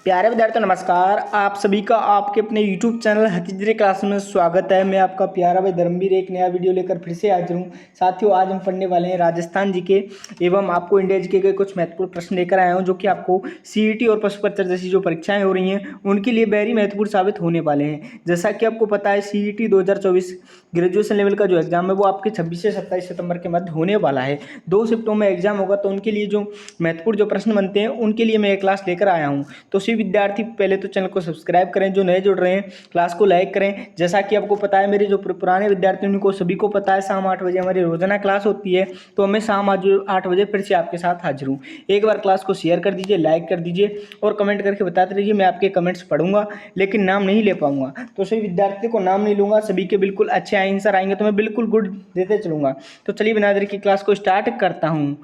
प्यारे विद्यार्थियों नमस्कार। आप सभी का आपके अपने YouTube चैनल हकीजरी क्लास में स्वागत है। मैं आपका प्यारा भाई धर्मवीर एक नया वीडियो लेकर फिर से हाजिर हूँ। साथियों, आज हम पढ़ने वाले हैं राजस्थान जीके एवं आपको इंडिया जीके के कुछ महत्वपूर्ण प्रश्न लेकर आया हूँ, जो कि आपको CET और पशुपत्र जैसी जो परीक्षाएं हो रही हैं उनके लिए वेरी महत्वपूर्ण साबित होने वाले हैं। जैसा कि आपको पता है, CET 2024 ग्रेजुएशन लेवल का जो एग्जाम है वो आपके 26 से 27 सितंबर के मध्य होने वाला है। 2 शिफ्टों में एग्जाम होगा, तो उनके लिए जो महत्वपूर्ण जो प्रश्न बनते हैं उनके लिए मैं एक क्लास लेकर आया हूँ। तो सभी विद्यार्थी पहले तो चैनल को सब्सक्राइब करें, जो नए जुड़ रहे हैं क्लास को लाइक करें। जैसा कि आपको पता है, मेरे जो पुराने विद्यार्थी उनको सभी को पता है, शाम 8 बजे हमारी रोजाना क्लास होती है। तो मैं शाम आज 8 बजे फिर से आपके साथ हाजिर हूँ। एक बार क्लास को शेयर कर दीजिए, लाइक कर दीजिए और कमेंट करके बताते रहिए। मैं आपके कमेंट्स पढ़ूंगा लेकिन नाम नहीं ले पाऊंगा। तो सभी विद्यार्थी को नाम नहीं लूंगा, सभी के बिल्कुल अच्छे आंसर आएंगे तो मैं बिल्कुल गुड देते चलूंगा। तो चलिए बिना देर की क्लास को स्टार्ट करता हूँ।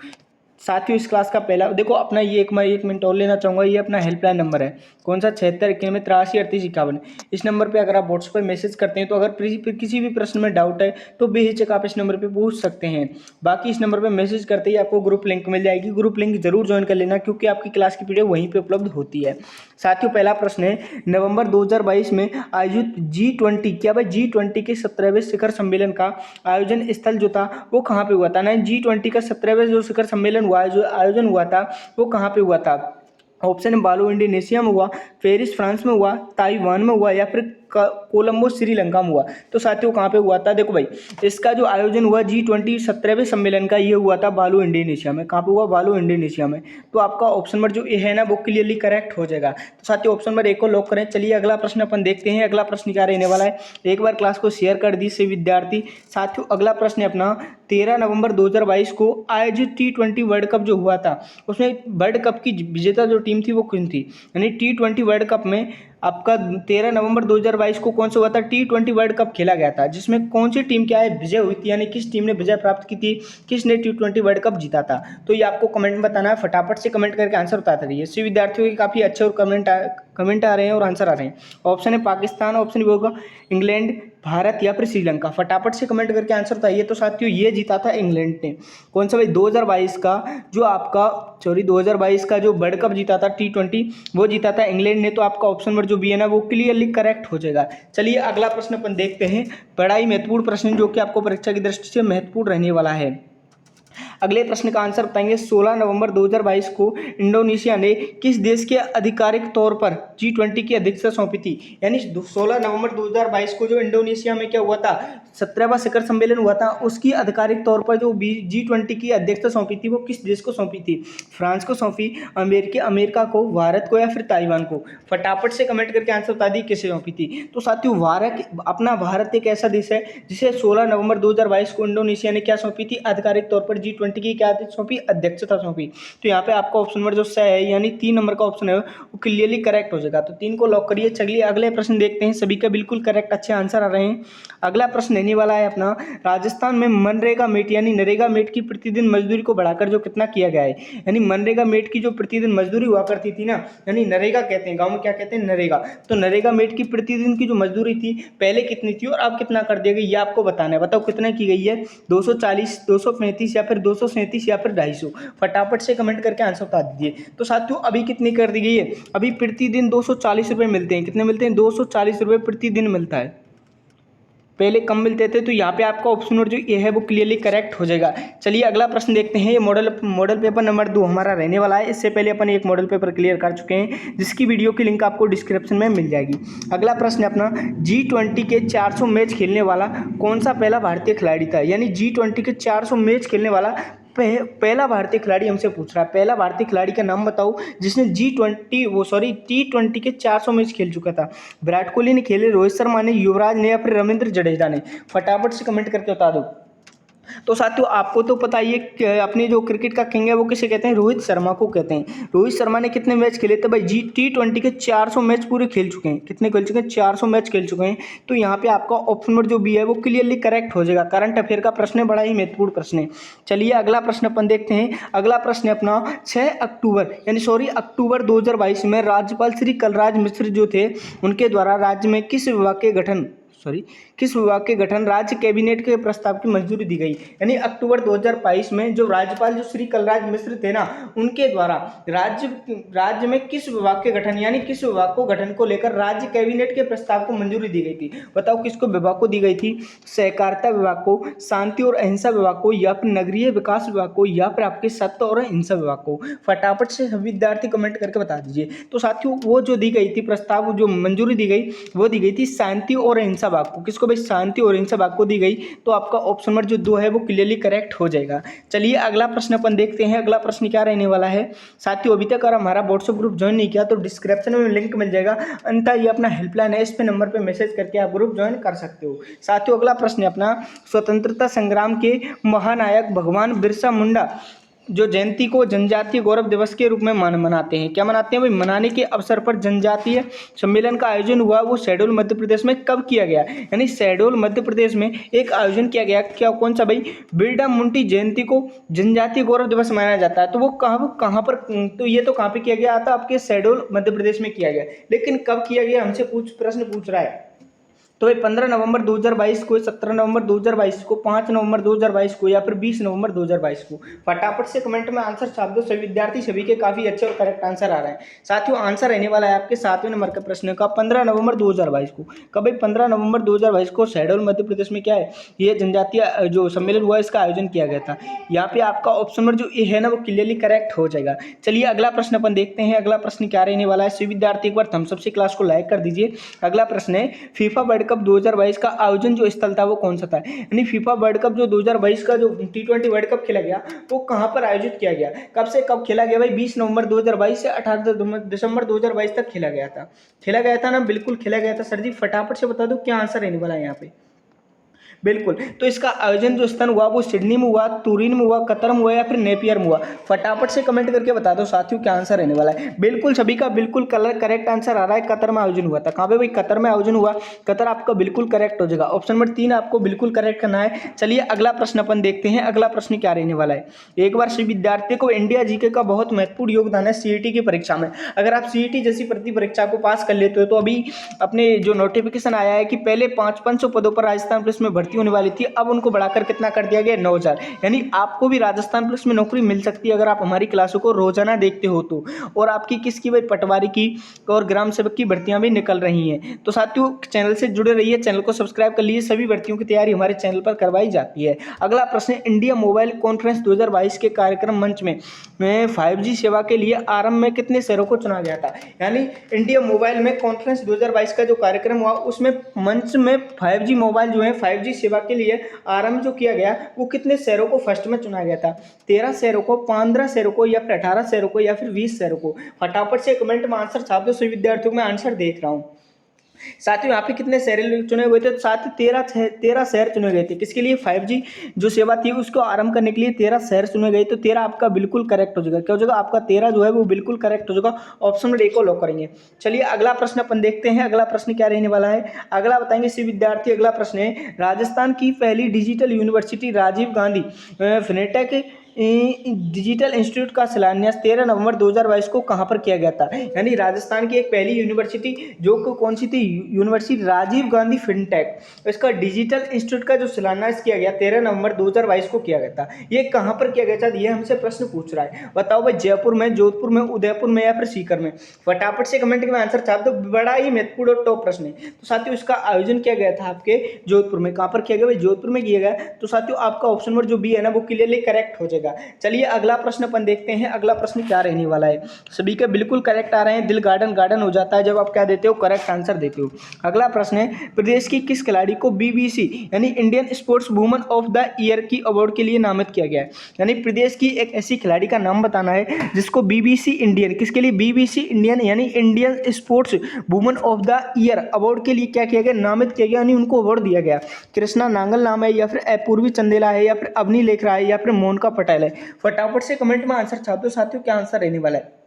साथियों, इस क्लास का पहला देखो अपना ये एक मिनट और लेना चाहूँगा। ये अपना हेल्पलाइन नंबर है, कौन सा 7691833851। इस नंबर पे अगर आप व्हाट्सएप पर मैसेज करते हैं तो अगर किसी भी प्रश्न में डाउट है तो बेहिचक आप इस नंबर पे पूछ सकते हैं। बाकी इस नंबर पे मैसेज करते ही आपको ग्रुप लिंक मिल जाएगी। ग्रुप लिंक जरूर ज्वाइन कर लेना, क्योंकि आपकी क्लास की पीडीएफ वहीं पर उपलब्ध होती है। साथियों, पहला प्रश्न है, नवंबर 2022 में आयोजित G20 क्या भाई G20 के 17वें शिखर सम्मेलन का आयोजन स्थल जो था वो कहाँ पे हुआ था ना। G20 का 17वें जो शिखर सम्मेलन हुआ, जो आयोजन हुआ था वो कहाँ पे हुआ था। ऑप्शन है, बालू इंडोनेशिया में हुआ, पेरिस फ्रांस में हुआ, ताइवान में हुआ या फिर कोलंबो श्रीलंका में हुआ। तो साथियों कहाँ पे हुआ था, देखो भाई इसका जो आयोजन हुआ G20 17वें सम्मेलन का, ये हुआ था बालू इंडोनेशिया में। कहाँ पे हुआ, बालू इंडोनेशिया में। तो आपका ऑप्शन नंबर जो ए है ना वो क्लियरली करेक्ट हो जाएगा। तो साथियों ऑप्शन नंबर 1 को लॉक करें। चलिए अगला प्रश्न अपन देखते हैं। अगला प्रश्न क्या रहने वाला है, एक बार क्लास को शेयर कर दी से विद्यार्थी। साथियों अगला प्रश्न है अपना, 13 नवंबर 2022 को आयोजित T20 वर्ल्ड कप जो हुआ था उसमें वर्ल्ड कप की विजेता जो टीम थी वो कौन थी। यानी T20 वर्ल्ड कप में आपका 13 नवंबर 2022 को कौन सा हुआ था, T20 वर्ल्ड कप खेला गया था, जिसमें कौन सी टीम क्या है विजय हुई थी, यानी किस टीम ने विजय प्राप्त की थी, किसने T20 वर्ल्ड कप जीता था। तो ये आपको कमेंट में बताना है। फटाफट से कमेंट करके आंसर बताते रहिए। सभी विद्यार्थियों के काफी अच्छे और कमेंट आ रहे हैं और आंसर आ रहे हैं। ऑप्शन है पाकिस्तान, ऑप्शन भी होगा इंग्लैंड, भारत या फिर श्रीलंका। फटाफट से कमेंट करके आंसर बताइए। तो साथियों ये जीता था इंग्लैंड ने। कौन सा भाई 2022 का जो आपका 2022 का जो वर्ल्ड कप जीता था T20 वो जीता था इंग्लैंड ने। तो आपका ऑप्शन नंबर जो बी है ना वो क्लियरली करेक्ट हो जाएगा। चलिए अगला प्रश्न अपन देखते हैं। बड़ा ही महत्वपूर्ण प्रश्न जो कि आपको परीक्षा की दृष्टि से महत्वपूर्ण रहने वाला है। अगले प्रश्न का आंसर बताएंगे। 16 नवंबर 2022 को इंडोनेशिया ने किस देश के आधिकारिक तौर पर G20 की अध्यक्षता सौंपी थी। यानी 16 नवंबर 2022 को जो इंडोनेशिया में क्या हुआ था, 17वां शिखर सम्मेलन हुआ था, उसकी आधिकारिक तौर पर जो G20 की अध्यक्षता सौंपी थी वो किस देश को सौंपी थी। फ्रांस को सौंपी, अमेरिका को, भारत को या फिर ताइवान को। फटाफट से कमेंट करके आंसर बता दी किसे सौंपी थी। तो साथियों भारत एक ऐसा देश है जिसे 16 नवंबर 2022 को इंडोनेशिया ने क्या सौंपी थी, आधिकारिक तौर पर G20 की क्या सौंपी, अध्यक्षता सौंपी। तो यहाँ पे आपका ऑप्शन नंबर जो सही है, यानी 3 नंबर का ऑप्शन है वो क्लियरली करेक्ट हो जाएगा। तो 3 को लॉक करिए। चलिए अगले प्रश्न देखते हैं। सभी का बिल्कुल करेक्ट अच्छे आंसर आ रहे हैं। अगला प्रश्न लेने वाला है अपना, राजस्थान में मनरेगा मेट यानी नरेगा मेट की प्रतिदिन मजदूरी को बढ़ाकर जो कितना किया गया है। यानी मनरेगा मेट की जो प्रतिदिन मजदूरी हुआ करती थी ना, यानी नरेगा कहते हैं, गाँव में क्या कहते हैं, नरेगा। तो नरेगा मेट की प्रतिदिन की जो मजदूरी थी पहले कितनी थी और अब कितना कर दिया गया, ये आपको बताना है। बताओ कितना की गई है, 240, 235 या फिर 237 या फिर 250। फटाफट से कमेंट करके आंसर बता दीजिए। तो साथियों अभी कितनी कर दी गई है, अभी प्रतिदिन 240 रुपये मिलते हैं। कितने मिलते हैं, 240 रुपये प्रतिदिन मिलता है। पहले कम मिलते थे। तो यहाँ पे आपका ऑप्शन नंबर जो ये है वो क्लियरली करेक्ट हो जाएगा। चलिए अगला प्रश्न देखते हैं। ये मॉडल पेपर नंबर 2 हमारा रहने वाला है। इससे पहले अपन एक मॉडल पेपर क्लियर कर चुके हैं, जिसकी वीडियो की लिंक आपको डिस्क्रिप्शन में मिल जाएगी। अगला प्रश्न है अपना, G20 के 400 मैच खेलने वाला कौन सा पहला भारतीय खिलाड़ी था। यानी G20 के 400 मैच खेलने वाला पहला भारतीय खिलाड़ी हमसे पूछ रहा है। पहला भारतीय खिलाड़ी का नाम बताओ जिसने T20 के 400 मैच खेल चुका था। विराट कोहली ने खेले, रोहित शर्मा ने, युवराज ने या फिर रविंद्र जडेजा ने। फटाफट से कमेंट करके बता दो। तो साथियों आपको तो पता ही है, अपने जो क्रिकेट का किंग है वो किसे कहते हैं, रोहित शर्मा को कहते हैं। रोहित शर्मा ने कितने मैच खेले थे भाई, T20 के 400 मैच पूरे खेल चुके हैं। कितने खेल चुके हैं, 400 मैच खेल चुके हैं। तो यहाँ पे आपका ऑप्शन नंबर जो बी है वो क्लियरली करेक्ट हो जाएगा। करंट अफेयर का प्रश्न है, बड़ा ही महत्वपूर्ण प्रश्न है। चलिए अगला प्रश्न अपन देखते हैं। अगला प्रश्न है अपना, अक्टूबर 2022 में राज्यपाल श्री कलराज मिश्र जो थे उनके द्वारा राज्य में किस विभाग के गठन किस विभाग के गठन राज्य कैबिनेट के प्रस्ताव की मंजूरी दी गई। यानी अक्टूबर 2022 में जो राज्यपाल जो श्री कलराज मिश्र थे ना, उनके द्वारा राज्य में किस विभाग के गठन यानी किस विभाग को गठन को लेकर राज्य कैबिनेट के प्रस्ताव को मंजूरी दी गई थी। बताओ किसको विभाग को दी गई थी। सहकारिता विभाग को, शांति और अहिंसा विभाग को, या फिर नगरीय विकास विभाग को, या फिर आपके सत्य और अहिंसा विभाग को। फटाफट से सभी विद्यार्थी कमेंट करके बता दीजिए। तो साथियों वो जो दी गई थी प्रस्ताव जो मंजूरी दी गई वो दी गई थी शांति और अहिंसा विभाग को। किसको भाई, शांति और अहिंसा विभाग को दी गई। तो आपका ऑप्शन नंबर जो 2 है वो क्लियरली करेक्ट हो जाएगा। चलिए अगला प्रश्न अपन देखते हैं। अगला प्रश्न क्या रहने वाला है। साथियों अभी तक अगर हमारा व्हाट्सएप ग्रुप ज्वाइन नहीं किया तो डिस्क्रिप्शन में लिंक मिल जाएगा, अन्यथा ये अपना हेल्पलाइन है, इस पे नंबर पे मैसेज करके आप ग्रुप ज्वाइन कर सकते हो। साथियों अगला प्रश्न है अपना, स्वतंत्रता संग्राम के महानायक भगवान बिरसा मुंडा जो जयंती को जनजातीय गौरव दिवस के रूप में मनाते हैं। क्या मनाते हैं भाई, मनाने के अवसर पर जनजातीय सम्मेलन का आयोजन हुआ, वो शहडोल मध्य प्रदेश में कब किया गया। यानी शहडोल मध्य प्रदेश में एक आयोजन किया गया, क्या कौन सा भाई, बिरसा मुंडा जयंती को जनजातीय गौरव दिवस मनाया जाता है। तो वो कहाँ पर, तो ये तो कहाँ पे किया गया था, आपके शहडोल मध्य प्रदेश में किया गया, लेकिन कब किया गया हमसे प्रश्न पूछ रहा है। तो ये 15 नवंबर 2022 को, 17 नवंबर 2022 को, 5 नवंबर 2022 को, या फिर 20 नवंबर 2022 को। फटाफट से कमेंट में आंसर छाप दो। सभी विद्यार्थी सभी के काफी अच्छे और करेक्ट आंसर आ रहे हैं। साथियों आंसर रहने वाला है आपके 7वें नंबर के प्रश्न का 15 नवंबर 2022 को। कभी 15 नवंबर 2022 को शहडोल मध्य प्रदेश में क्या है, ये जनजातीय जो सम्मेलन हुआ इसका आयोजन किया गया था। यहाँ पे आपका ऑप्शन नंबर जो ए है ना वो क्लियरली करेक्ट हो जाएगा। चलिए अगला प्रश्न अपन देखते हैं। अगला प्रश्न क्या रहने वाला है। सभी विद्यार्थी एक बार थम्स अप से क्लास को लाइक कर दीजिए। अगला प्रश्न है, फीफा वर्ल्ड कप 2022 का आयोजन जो स्थल था वो कौन सा था। यानी फीफा वर्ल्ड कप जो 2022 का जो T20 वर्ल्ड कप खेला गया वो कहां पर आयोजित किया गया, कब से कब खेला गया भाई, 20 नवंबर 2022 से 18 दिसंबर 2022 तक खेला गया था ना, बिल्कुल खेला गया था। सर जी फटाफट से बता दो क्या आंसर रहने वाला है यहाँ पे। बिल्कुल, तो इसका आयोजन जो स्थान हुआ वो सिडनी में हुआ, तुरीन में हुआ, कतर में हुआ, या फिर नेपियर में हुआ। फटाफट से कमेंट करके बता दो साथियों क्या आंसर रहने वाला है। बिल्कुल सभी का बिल्कुल करेक्ट आंसर आ रहा है, कतर में आयोजन हुआ था। कहाँ पे भाई, कतर में आयोजन हुआ। कतर आपका बिल्कुल करेक्ट हो जाएगा। ऑप्शन नंबर 3 आपको बिल्कुल करेक्ट करना है। चलिए अगला प्रश्न अपन देखते हैं। अगला प्रश्न क्या रहने वाला है। एक बार सभी विद्यार्थी को इंडिया जीके का बहुत महत्वपूर्ण योगदान है सीईटी की परीक्षा में। अगर आप सीईटी जैसी प्रति परीक्षा को पास कर लेते हो तो अभी अपने जो नोटिफिकेशन आया है कि पहले 500 पदों पर राजस्थान पुलिस में भर्ती होने वाली थी, अब उनको बढ़ाकर कितना कर दिया गया, 9000। यानी आपको भी राजस्थान पुलिस में नौकरी मिल सकती है अगर आप हमारी क्लासों को रोजाना देखते हो तो। और आपकी किसकी भाई, पटवारी की और ग्राम सेवक की भर्तियां भी निकल रही हैं। तो साथियों चैनल से जुड़े रहिए, चैनल को सब्सक्राइब कर लीजिए। सभी भर्तियों की तैयारी हमारे चैनल पर करवाई जाती है। अगला प्रश्न, इंडिया मोबाइल कॉन्फ्रेंस 2022 के कार्यक्रम मंच में 5G सेवा के लिए आरंभ में कितने शहरों को चुना गया था। यानी इंडिया मोबाइल में कॉन्फ्रेंस 2022 का जो कार्यक्रम हुआ उसमें मंच में 5G मोबाइल जो है 5G सेवा के लिए आरंभ जो किया गया वो कितने शहरों को फर्स्ट में चुना गया था। 13 शहरों को, 15 शहरों को, या फिर 18 शहरों को, या फिर 20 शहरों को। फटाफट से कमेंट में आंसर छाप दो। सभी विद्यार्थियों में आंसर देख रहा हूं। साथियों यहाँ पे कितने शहर चुने हुए थे, साथ ही 13 शहर चुने गए थे। किसके लिए, 5G जो सेवा थी उसको आरंभ करने के लिए 13 शहर चुने गए। तो 13 आपका बिल्कुल करेक्ट हो जाएगा। क्या हो जाएगा आपका 13 जो है वो बिल्कुल करेक्ट हो जाएगा। ऑप्शन नंबर 1 को लॉक करेंगे। चलिए अगला प्रश्न अपन देखते हैं। अगला प्रश्न क्या रहने वाला है, अगला बताएंगे सी विद्यार्थी। अगला प्रश्न है, राजस्थान की पहली digital university Rajiv Gandhi fintech digital institute का शिलान्यास 13 नवंबर 2022 को कहां पर किया गया था। यानी राजस्थान की एक पहली यूनिवर्सिटी जो कौन सी थी, यूनिवर्सिटी राजीव गांधी फिनटेक, इसका डिजिटल इंस्टीट्यूट का जो शिलान्यास किया गया 13 नवंबर 2022 को किया गया था। ये कहां पर किया गया था, ये हमसे प्रश्न पूछ रहा है। बताओ भाई, जयपुर में, जोधपुर में, उदयपुर में, या फिर सीकर में। फटाफट से कमेंट में आंसर छाप दो। बड़ा ही महत्वपूर्ण और टॉप प्रश्न है। तो साथियों इसका आयोजन किया गया था आपके जोधपुर में। कहां पर किया गया भाई, जोधपुर में किया गया। तो साथियों आपका ऑप्शन नंबर जो बी है ना वो क्लियरली करेक्ट हो जाएगा। चलिए अगला प्रश्न अपन देखते हैं। अगला प्रश्न क्या रहने वाला है। सभी के बिल्कुल करेक्ट आ रहे हैं। दिल गार्डन हो जाता है जब आप क्या देते हो, करेक्ट आंसर देते हो। अगला प्रश्न है, प्रदेश की किस खिलाड़ी को BBC यानी Indian sports woman of the year की अवार्ड के लिए नामित किया गया है। यानी प्रदेश की एक ऐसी खिलाड़ी का नाम बताना है जिसको BBC इंडियन, किसके लिए, BBC इंडियन यानी Indian sports woman of the year award के लिए क्या किया गया, नामित किया गया, यानी उनको अवार्ड दिया गया। कृष्णा नांगल नाम है, या फिर अपूर्वी चंदेला है, या फिर अवनी लेखरा है, या फिर मोनिका पटेल है। फटाफट से कमेंट में आंसर छाप दो साथियों क्या आंसर रहने वाला है।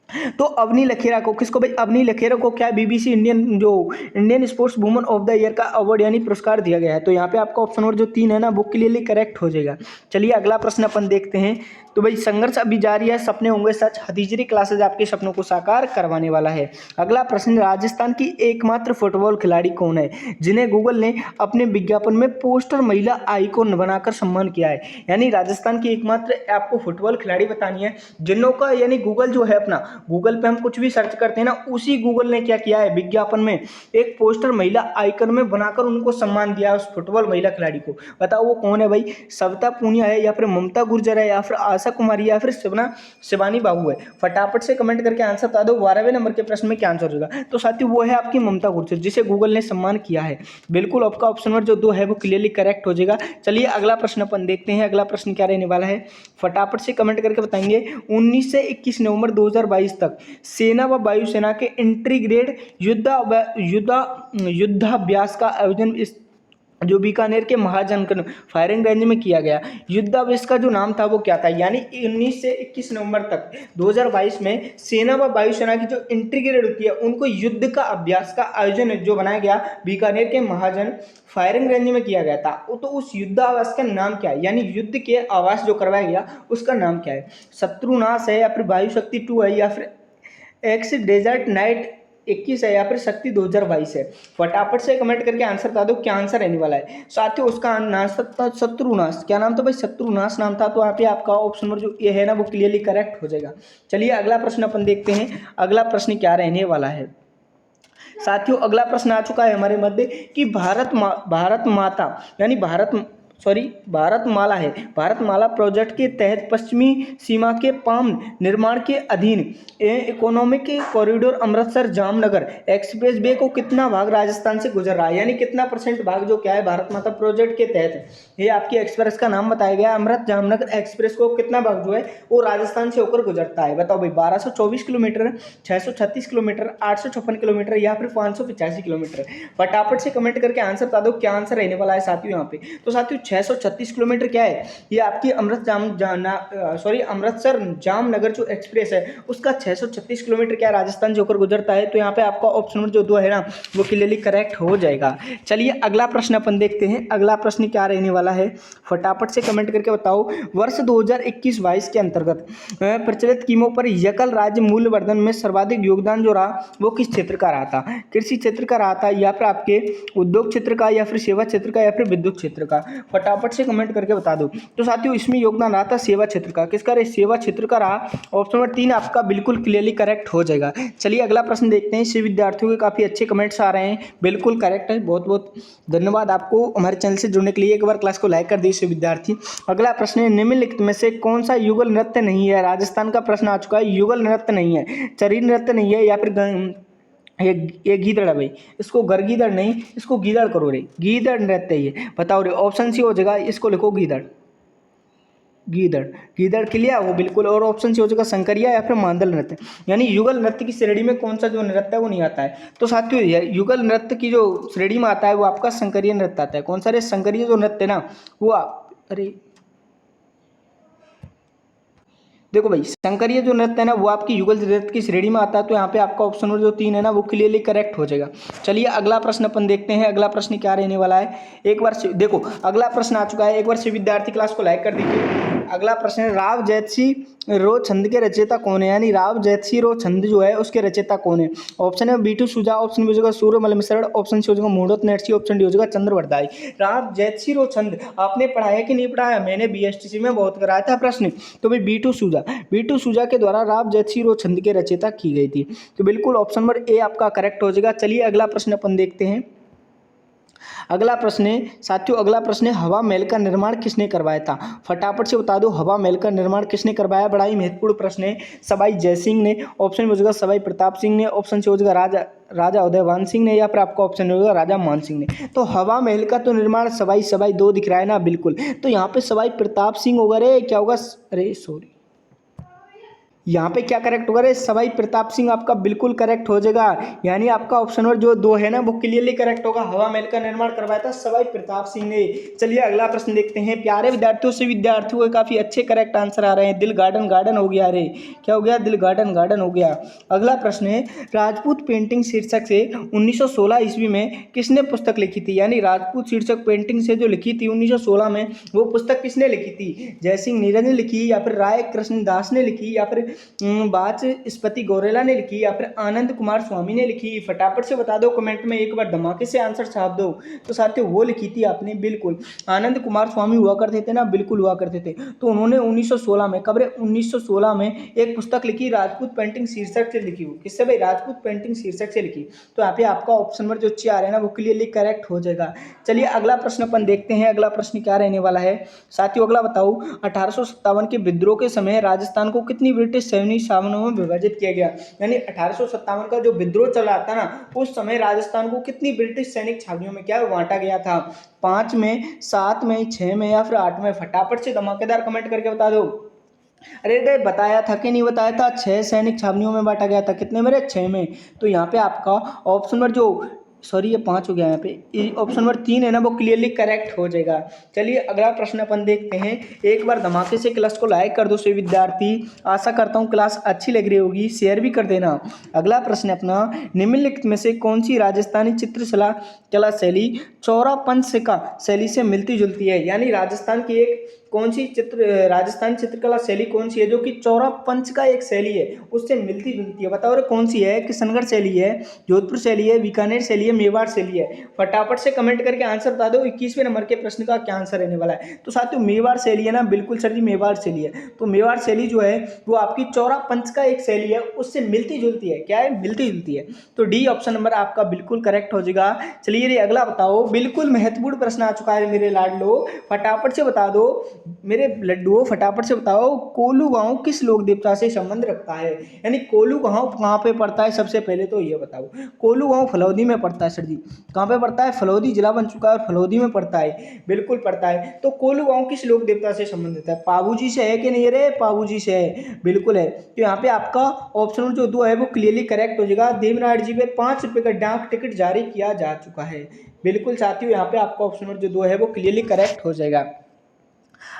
तो अवनी लखेरा को, किसको भाई, अवनी लखेरा को क्या BBC Indian sports woman of the year का अवार्ड यानी पुरस्कार दिया गया है। तो यहाँ पे आपका ऑप्शन नंबर जो 3 है ना वो क्लियरली करेक्ट हो जाएगा। चलिए अगला प्रश्न अपन देखते हैं। तो भाई संघर्ष अभी जारी है, सपने होंगे सच, हथीजरी क्लासेज आपके सपनों को साकार करवाने वाला है। अगला प्रश्न, राजस्थान की एकमात्र फुटबॉल खिलाड़ी कौन है जिन्हें गूगल ने अपने विज्ञापन में पोस्टर महिला आइकॉन बनाकर सम्मान किया है। यानी राजस्थान की एकमात्र आपको फुटबॉल खिलाड़ी बतानी है जिन्हों का यानी गूगल जो है अपना, गूगल पे हम कुछ भी सर्च करते हैं ना, उसी गूगल ने क्या किया है, विज्ञापन में एक पोस्टर महिला आइकन में बनाकर उनको सम्मान दिया है उस फुटबॉल महिला खिलाड़ी को। बताओ वो कौन है भाई, सविता पूनिया है या फिर ममता गुर्जर है या फिर आशा कुमारी या फिर शिवानी बाबू है। फटाफट से कमेंट करके आंसर बता दो। 12वें नंबर के प्रश्न में क्या आंसर होगा। तो साथियों वो है आपकी ममता गुर्जर जिसे गूगल ने सम्मान किया है। बिल्कुल आपका ऑप्शन नंबर जो 2 है वो क्लियरली करेक्ट हो जाएगा। चलिए अगला प्रश्न अपन देखते हैं। अगला प्रश्न क्या रहने वाला है, फटाफट से कमेंट करके बताएंगे। 19 से 21 नवंबर 2022 तक सेना व वायुसेना के इंटीग्रेटेड युद्धाभ्यास का आयोजन इस जो बीकानेर के महाजन फायरिंग रेंज में किया गया। युद्धाभ्यास का जो नाम था वो क्या था। यानी 19 से 21 नवंबर तक 2022 में सेना व वायुसेना की जो इंटीग्रेटेड होती है उनको युद्ध का अभ्यास का आयोजन जो बनाया गया बीकानेर के महाजन फायरिंग रेंज में किया गया था। तो उस युद्धाभ्यास का नाम क्या है, यानी युद्ध के आवास जो करवाया गया उसका नाम क्या है। शत्रुनाश है या फिर वायु शक्ति 2 है या फिर एक्स डेजर्ट नाइट 21 है या फिर शक्ति 2022 है। फटाफट से कमेंट करके आंसर बता दो क्या आंसर रहने वाला है। साथियों उसका नाम था शत्रुनाश। क्या नाम था भाई, शत्रुनाश नाम था। तो यहाँ पे आपका ऑप्शन नंबर जो ये है ना वो क्लियरली करेक्ट हो जाएगा। चलिए अगला प्रश्न अपन देखते हैं। अगला प्रश्न क्या रहने वाला है। साथियों अगला प्रश्न आ चुका है हमारे मध्य कि भारत माता यानी भारतमाला है। भारतमाला प्रोजेक्ट के तहत पश्चिमी सीमा के पाम निर्माण के अधीन economic corridor Amritsar Jamnagar express way को कितना भाग राजस्थान से गुजर रहा है, यानी कितना % भाग जो क्या है भारत माता प्रोजेक्ट के तहत ये आपकी एक्सप्रेस का नाम बताया गया। अमृत जामनगर एक्सप्रेस को कितना भाग जो है वो राजस्थान से होकर गुजरता है। बताओ भाई 1224 किलोमीटर, 636 किलोमीटर, 856 किलोमीटर या फिर 585 किलोमीटर। फटाफट से कमेंट करके आंसर बता दो क्या आंसर रहने वाला है साथियों यहाँ पे। तो साथियों 636 किलोमीटर क्या है, ये आपकी अमृतसर जामनगर जो एक्सप्रेस है उसका 636 किलोमीटर क्या है राजस्थान से होकर गुजरता है। तो यहाँ पे आपका ऑप्शन नंबर जो 2 है ना वो क्लियरली करेक्ट हो जाएगा। चलिए अगला प्रश्न अपन देखते हैं। अगला प्रश्न क्या रहने वाला है, फटाफट से कमेंट करके बताओ। वर्ष 2021-22 के अंतर्गत प्रचलित कीमों पर एकल राज्य मूल्यवर्धन में सर्वाधिक योगदान जो रहा वो किस क्षेत्र का रहा था। कृषि क्षेत्र का रहा था या फिर आपके उद्योग क्षेत्र का या फिर सेवा क्षेत्र का या फिर विद्युत क्षेत्र का। फटाफट से कमेंट करके बता दो। तो साथियों इसमें योगदान रहा था सेवा क्षेत्र का। किसका रहा, सेवा क्षेत्र का रहा। ऑप्शन नंबर 3 आपका बिल्कुल क्लियरली करेक्ट हो जाएगा। चलिए अगला प्रश्न देखते हैं। इस विद्यार्थियों के काफी अच्छे कमेंट्स आ रहे हैं, बिल्कुल करेक्ट है। बहुत बहुत धन्यवाद आपको हमारे चैनल से जुड़ने के लिए। एक बार क्लास को लाइक कर दीजिए विद्यार्थी। अगला प्रश्न है, निम्नलिखित में से कौन सा युगल नृत्य नहीं है। राजस्थान का प्रश्न आ चुका है। युगल नृत्य नहीं है, चरी नृत्य नहीं है या फिर ये गीदड़ है भाई, इसको गरगीदड़ नहीं इसको गीदड़ करो रे, गीदड़ नृत्य ये बताओ रे। ऑप्शन सी हो जाएगा, इसको लिखो गीदड़। गीदड़ क्लियर वो बिल्कुल। और ऑप्शन सी हो जाएगा शंकरिया या फिर मांदल नृत्य। यानी युगल नृत्य की श्रेणी में कौन सा जो नृत्य है वो नहीं आता है। तो साथियों युगल नृत्य की जो श्रेणी में आता है वो आपका शंकरीय नृत्य आता है। कौन सा रे, शंकरीय जो नृत्य ना वो अरे देखो भाई शंकरीय जो नृत्य है ना वो आपकी युगल नृत्य की श्रेणी में आता है। तो यहाँ पे आपका ऑप्शन नंबर जो 3 है ना वो क्लियरली करेक्ट हो जाएगा। चलिए अगला प्रश्न अपन देखते हैं। अगला प्रश्न क्या रहने वाला है। एक बार देखो अगला प्रश्न आ चुका है। एक बार से विद्यार्थी क्लास को लाइक कर दीजिए। अगला प्रश्न है, राव जैतसी रो छंद के रचयिता कौन है। यानी राव जैतसी रो छंद जो है उसके रचयिता कौन है। ऑप्शन है बीटू सुजा, ऑप्शन बी हो जाएगा सूर्यमल मिश्रण, ऑप्शन सी हो जाएगा मूढ़ोत नरसी, ऑप्शन डी हो जाएगा चंद्रवरदाई। राव जैतसी रो छंद आपने पढ़ा है कि नहीं पढ़ाया, मैंने बीएसटीसी में बहुत कराया था प्रश्न। तो भाई बीटू सुजा के द्वारा राव जैतसी रो छंद के रचयिता की गई थी। तो बिल्कुल ऑप्शन नंबर ए आपका करेक्ट हो जाएगा। चलिए अगला प्रश्न अपन देखते हैं। अगला प्रश्न है साथियों, अगला प्रश्न है, हवा महल का निर्माण किसने करवाया था। फटाफट से बता दो हवा महल का निर्माण किसने करवाया। बड़ा ही महत्वपूर्ण प्रश्न है। सवाई जयसिंह ने, ऑप्शन हो जाएगा सवाई प्रताप सिंह ने, ऑप्शन से हो जाएगा राजा उदयवान सिंह ने या फिर आपका ऑप्शन होगा राजा मान सिंह ने। तो हवा महल का तो निर्माण सवाई 2 दिख रहा है ना, बिल्कुल। तो यहाँ पे सवाई प्रताप सिंह होगा रे, क्या होगा, अरे सॉरी यहाँ पे क्या करेक्ट होगा रे, सवाई प्रताप सिंह आपका बिल्कुल करेक्ट हो जाएगा। यानी आपका ऑप्शन नंबर जो 2 है ना वो क्लियरली करेक्ट होगा। हवा महल का निर्माण करवाया था सवाई प्रताप सिंह ने। चलिए अगला प्रश्न देखते हैं। प्यारे विद्यार्थियों से विद्यार्थियों के काफी अच्छे करेक्ट आंसर आ रहे हैं। दिल गार्डन गार्डन हो गया रे, क्या हो गया, दिल गार्डन गार्डन हो गया। अगला प्रश्न है, राजपूत पेंटिंग शीर्षक से 1916 ईस्वी में किसने पुस्तक लिखी थी। यानी राजपूत शीर्षक पेंटिंग से जो लिखी थी 1916 में, वो पुस्तक किसने लिखी थी। जयसिंह नीरज ने लिखी, या फिर राय कृष्णदास ने लिखी, या फिर वाचस्पति गौरेला ने लिखी, या फिर आनंद कुमार स्वामी ने लिखी। फटाफट से बता दो कमेंट में, एक बार धमाके से आंसर छाप दो। तो साथियों वो लिखी थी आपने, बिल्कुल आनंद कुमार स्वामी हुआ करते थे ना, बिल्कुल हुआ करते थे। तो उन्होंने 1916 में, कब रे, 1916 में एक पुस्तक लिखी, राजपूत पेंटिंग शीर्षक से लिखी। वो किससे भाई, राजपूत पेंटिंग शीर्षक से लिखी। तो यहाँ पे आपका ऑप्शन नंबर जो 4 है ना वो क्लियरली करेक्ट हो जाएगा। चलिए अगला प्रश्न अपन देखते हैं। अगला प्रश्न क्या रहने वाला है साथियों, अगला बताओ, 1857 के विद्रोह के समय राजस्थान को कितनी ब्रिटिश सैनिक छावनियों में विभाजित किया गया। यानी 1857 का जो विद्रोह चल रहा था ना, उस समय राजस्थान को कितनी ब्रिटिश सैनिक छावनियों में क्या बांटा गया था। 5 में, 7 में, 6 में, या फिर 8 में। फटाफट से धमाकेदार कमेंट करके बता दो। अरे रे, बताया था कि नहीं बताया था, 6 सैनिक छावनियों में बांटा गया था। कितने मेरे, 6 में। तो यहाँ पे आपका ऑप्शन नंबर जो, सॉरी ये 5 हो गया, यहाँ पे ऑप्शन नंबर 3 है ना वो क्लियरली करेक्ट हो जाएगा। चलिए अगला प्रश्न अपन देखते हैं। एक बार धमाके से क्लास को लाइक कर दो सभी विद्यार्थी। आशा करता हूँ क्लास अच्छी लग रही होगी, शेयर भी कर देना। अगला प्रश्न अपना, निम्नलिखित में से कौन सी राजस्थानी चित्रकला कला शैली चौरा पंच का शैली से मिलती जुलती है। यानी राजस्थान की एक कौन सी राजस्थान चित्रकला शैली कौन सी है जो कि चौरा पंच का एक शैली है, उससे मिलती जुलती है। बताओ रे कौन सी है। किशनगढ़ शैली है, जोधपुर शैली है, बीकानेर शैली है, मेवाड़ शैली है। फटाफट से कमेंट करके आंसर बता दो। 21वें नंबर के प्रश्न का क्या आंसर रहने वाला है। तो साथियों मेवाड़ शैली है ना, बिल्कुल सर जी मेवाड़ शैली है। तो मेवाड़ शैली जो है वो आपकी चौरा पंच का एक शैली है, उससे मिलती जुलती है। क्या है, मिलती जुलती है। तो डी ऑप्शन नंबर आपका बिल्कुल करेक्ट हो जाएगा। चलिए रे अगला बताओ, बिल्कुल महत्वपूर्ण प्रश्न आ चुका है मेरे लाडलो, फटाफट से बता दो मेरे लड्डुओं, फटाफट से बताओ, कोलू गांव किस लोक देवता से संबंध रखता है। यानी कोलू गांव कहाँ पे पड़ता है, सबसे पहले तो ये बताओ। कोलू गांव फलौदी में पड़ता है सर जी। कहाँ पे पड़ता है, फलौदी जिला बन चुका है और फलौदी में पड़ता है, बिल्कुल पड़ता है। तो कोलू गांव किस लोक देवता से संबंधित है। पाबूजी से है कि नहीं रे, पाबूजी से है, बिल्कुल है। तो यहाँ पे आपका ऑप्शन जो 2 है वो क्लियरली करेक्ट हो जाएगा। देवनारायण जी पे 5 रुपये का डाक टिकट जारी किया जा चुका है। बिल्कुल साथियों, यहाँ पे आपका ऑप्शन नंबर जो 2 है वो क्लियरली करेक्ट हो जाएगा।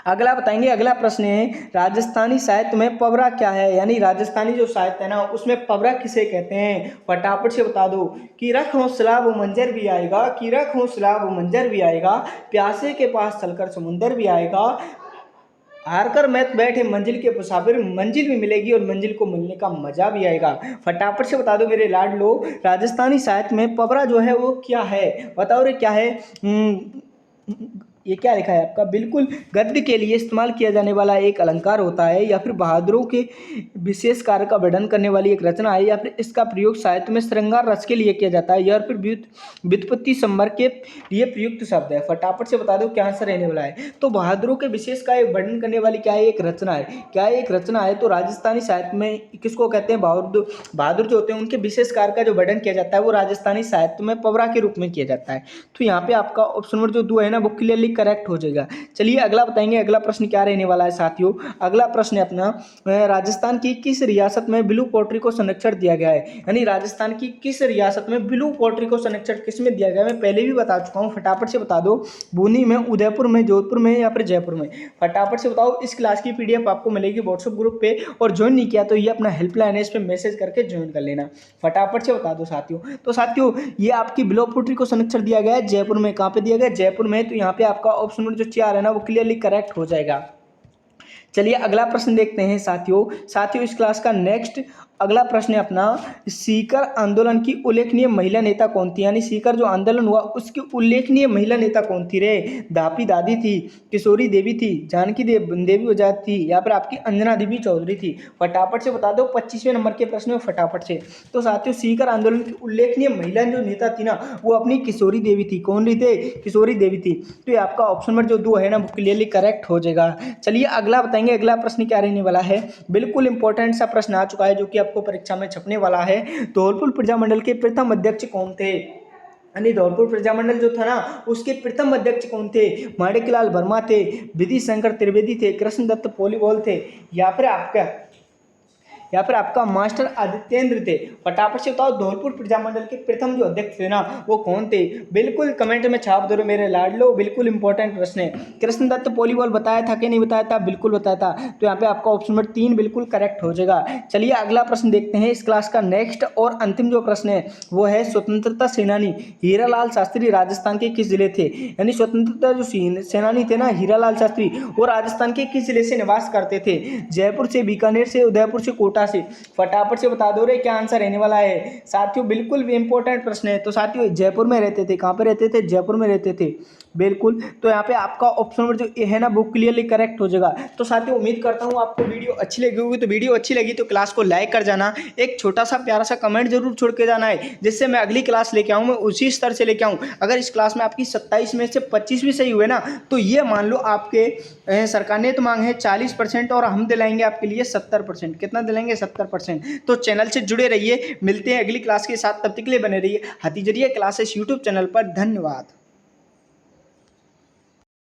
अगला बताएंगे। अगला प्रश्न है, राजस्थानी साहित्य में पवरा क्या है। यानी राजस्थानी जो साहित्य है ना उसमें पवरा किसे कहते हैं। फटाफट से बता दो। कि रख हौसला वो मंजर भी आएगा, कि रख हौसला वो मंजर भी आएगा, प्यासे के पास चलकर समुंदर भी आएगा, हार कर मैं बैठे मंजिल के मुसाफिर, मंजिल भी मिलेगी और मंजिल को मिलने का मजा भी आएगा। फटाफट से बता दो मेरे लाडलो, राजस्थानी साहित्य में पवरा जो है वो क्या है। बताओ रे क्या है। ये क्या लिखा है आपका, बिल्कुल गद्य के लिए इस्तेमाल किया जाने वाला एक अलंकार होता है, या फिर बहादुरों के विशेष कार्य का वर्णन करने वाली एक रचना है, या फिर इसका प्रयोग साहित्य में श्रृंगार रस के लिए किया जाता है, या फिर व्युत्पत्ति संवर के लिए प्रयुक्त शब्द है। फटाफट से बता दो क्या आंसर रहने वाला है। तो बहादुरों के विशेष का एक वर्णन करने वाली क्या है, एक रचना है। क्या है, एक रचना है। तो राजस्थानी साहित्य में किसको कहते हैं, बहादुर। बहादुर जो होते हैं उनके विशेष कार्य का जो वर्णन किया जाता है वो राजस्थानी साहित्य में पवरा के रूप में किया जाता है। तो यहाँ पे आपका ऑप्शन नंबर जो 2 है ना वो क्लियरली करेक्ट हो जाएगा। चलिए अगला बताएंगे। अगला प्रश्न क्या रहने वाला है साथियों। अगला प्रश्न है अपना, राजस्थान की किस रियासत में ब्लू पोट्री को संरक्षण दिया गया है। यानी राजस्थान की किस रियासत में ब्लू पोट्री को संरक्षण किस में दिया गया है। मैं पहले भी बता चुका हूँ, फटाफट से बता दो। बूंदी में, उदयपुर में, जोधपुर में, या फिर जयपुर में। फटाफट से बताओ। इस क्लास की PDF आपको मिलेगी व्हाट्सएप ग्रुप पे, और ज्वाइन नहीं किया तो ये अपना हेल्पलाइन है, इस पर मैसेज करके ज्वाइन कर लेना। फटाफट से बता दो साथियों। तो साथियों ये आपकी ब्लू पोट्री को संरक्षण दिया गया है जयपुर में। कहाँ पे दिया गया, जयपुर में। तो यहाँ पे आपका ऑप्शन नंबर जो 4 है ना वो क्लियरली करेक्ट हो जाएगा। चलिए अगला प्रश्न देखते हैं साथियों इस क्लास का नेक्स्ट अगला प्रश्न है अपना, सीकर आंदोलन की उल्लेखनीय महिला नेता कौन थी। यानी सीकर जो आंदोलन हुआ उसकी उल्लेखनीय महिला नेता कौन थी रे। दापी दादी थी, किशोरी देवी थी, जानकी देवी आजाद थी, या फिर आपकी अंजना देवी चौधरी थी। फटाफट से बता दो 25वें नंबर के प्रश्न में फटाफट से। तो साथियों सीकर आंदोलन की उल्लेखनीय महिला जो नेता थी ना वो अपनी किशोरी देवी थी। कौन रही थे, किशोरी देवी थी। तो ये आपका ऑप्शन नंबर जो 2 है ना वो क्लियरली करेक्ट हो जाएगा। चलिए अगला बताएंगे। अगला प्रश्न क्या रहने वाला है, बिल्कुल इंपॉर्टेंट सा प्रश्न आ चुका है जो कि आपको परीक्षा में छपने वाला है। धौलपुर प्रजामंडल के प्रथम अध्यक्ष कौन थे। यानी धौलपुर प्रजामंडल जो था ना उसके प्रथम अध्यक्ष कौन थे। माणिकलाल वर्मा थे, विधि शंकर त्रिवेदी थे, कृष्णदत्त पोलीवाल थे, या फिर आपका या फिर आपका मास्टर आदित्येंद्र थे? फटाफट से बताओ धौलपुर प्रजा मंडल के प्रथम जो अध्यक्ष थे ना वो कौन थे? बिल्कुल कमेंट में छाप दो मेरे लाडलो, बिल्कुल इंपॉर्टेंट प्रश्न है। कृष्णदत्त पॉलीबॉल बताया था कि नहीं बताया था? बिल्कुल बताया था। तो यहाँ पे आपका ऑप्शन नंबर 3 बिल्कुल करेक्ट हो जाएगा। चलिए अगला प्रश्न देखते हैं। इस क्लास का नेक्स्ट और अंतिम जो प्रश्न है वो है स्वतंत्रता सेनानी हीरालाल शास्त्री राजस्थान के किस जिले थे? यानी स्वतंत्रता जो सेनानी थे ना हीरालाल शास्त्री वो राजस्थान के किस जिले से निवास करते थे? जयपुर से, बीकानेर से, उदयपुर से, कोटा से? फटाफट से बता दो रे क्या आंसर रहने वाला है साथियों। बिल्कुल भी इंपॉर्टेंट प्रश्न है। तो साथियों जयपुर में रहते थे। कहाँ पे रहते थे? जयपुर में रहते थे। बिल्कुल। तो यहाँ पे आपका ऑप्शन नंबर जो ए है ना वो क्लियरली करेक्ट हो जाएगा। तो साथियों उम्मीद करता हूँ आपको वीडियो अच्छी लगी होगी। तो वीडियो अच्छी लगी तो क्लास को लाइक कर जाना, एक छोटा सा प्यारा सा कमेंट जरूर छोड़ के जाना है, जिससे मैं अगली क्लास लेके आऊँ, मैं उसी स्तर से लेके आऊँ। अगर इस क्लास में आपकी 27 में से 25 भी सही हुए ना तो ये मान लो आपके सरकार ने तो मांगे है 40% और हम दिलाएंगे आपके लिए 70%। कितना दिलाएंगे? 70%। तो चैनल से जुड़े रहिए, मिलते हैं अगली क्लास के साथ। तब तक के लिए बने रहिए हाथीजरिया क्लासेस यूट्यूब चैनल पर। धन्यवाद।